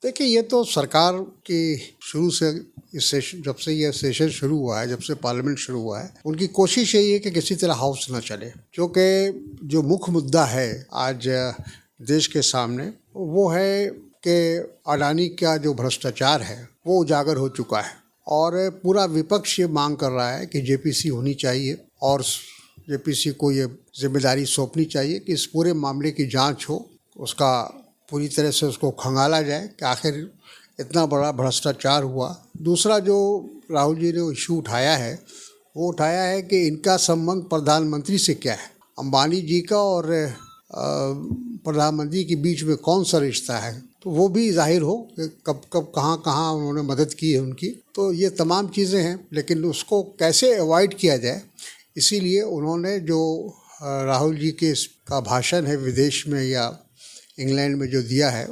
देखिए, ये तो सरकार की शुरू से इस सेशन जब से ये सेशन शुरू हुआ है, जब से पार्लियामेंट शुरू हुआ है, उनकी कोशिश यही है कि किसी तरह हाउस ना चले, क्योंकि जो मुख्य मुद्दा है आज देश के सामने वो है कि अडानी का जो भ्रष्टाचार है वो उजागर हो चुका है और पूरा विपक्ष ये मांग कर रहा है कि जेपीसी होनी चाहिए और जेपीसी को ये जिम्मेदारी सौंपनी चाहिए कि इस पूरे मामले की जांच हो, उसका पूरी तरह से उसको खंगाला जाए कि आखिर इतना बड़ा भ्रष्टाचार हुआ। दूसरा जो राहुल जी ने इशू उठाया है वो उठाया है कि इनका संबंध प्रधानमंत्री से क्या है, अंबानी जी का और प्रधानमंत्री के बीच में कौन सा रिश्ता है, तो वो भी जाहिर हो कि कब कब कहाँ उन्होंने मदद की है उनकी। तो ये तमाम चीज़ें हैं, लेकिन उसको कैसे अवॉइड किया जाए, इसीलिए उन्होंने जो राहुल जी के का भाषण है विदेश में या इंग्लैंड में जो दिया है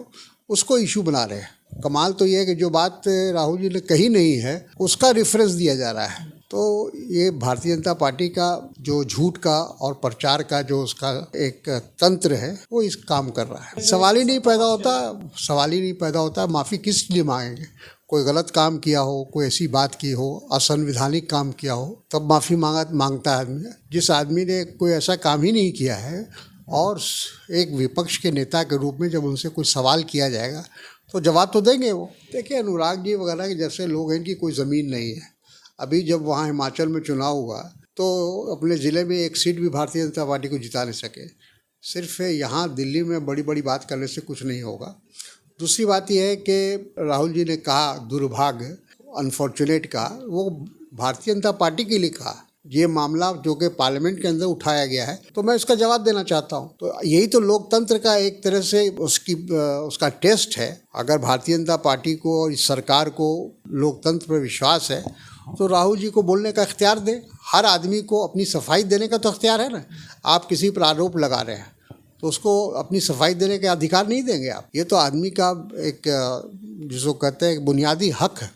उसको इशू बना रहे हैं। कमाल तो ये है कि जो बात राहुल जी ने कही नहीं है उसका रेफरेंस दिया जा रहा है। तो ये भारतीय जनता पार्टी का जो झूठ का और प्रचार का जो उसका एक तंत्र है वो इस काम कर रहा है। सवाल ही नहीं पैदा होता माफ़ी किस लिए मांगेंगे। कोई गलत काम किया हो, कोई ऐसी बात की हो, असंवैधानिक काम किया हो, तब माफ़ी मांगता है आदमी। जिस आदमी ने कोई ऐसा काम ही नहीं किया है और एक विपक्ष के नेता के रूप में जब उनसे कोई सवाल किया जाएगा तो जवाब तो देंगे वो। देखिए, अनुराग जी वगैरह के जैसे लोग हैं, इनकी कोई ज़मीन नहीं है। अभी जब वहाँ हिमाचल में चुनाव हुआ तो अपने ज़िले में एक सीट भी भारतीय जनता पार्टी को जिता नहीं सके। सिर्फ यहाँ दिल्ली में बड़ी बड़ी बात करने से कुछ नहीं होगा। दूसरी बात यह है कि राहुल जी ने कहा दुर्भाग्य, अनफॉर्चुनेट का, वो भारतीय जनता पार्टी के लिए कहा। ये मामला जो कि पार्लियामेंट के अंदर उठाया गया है तो मैं इसका जवाब देना चाहता हूँ। तो यही तो लोकतंत्र का एक तरह से उसका टेस्ट है। अगर भारतीय जनता पार्टी को और इस सरकार को लोकतंत्र पर विश्वास है तो राहुल जी को बोलने का इख्तियार दें। हर आदमी को अपनी सफाई देने का तो इख्तियार है ना। आप किसी पर आरोप लगा रहे हैं तो उसको अपनी सफाई देने के अधिकार नहीं देंगे आप। ये तो आदमी का एक जिसको कहते हैं बुनियादी हक है।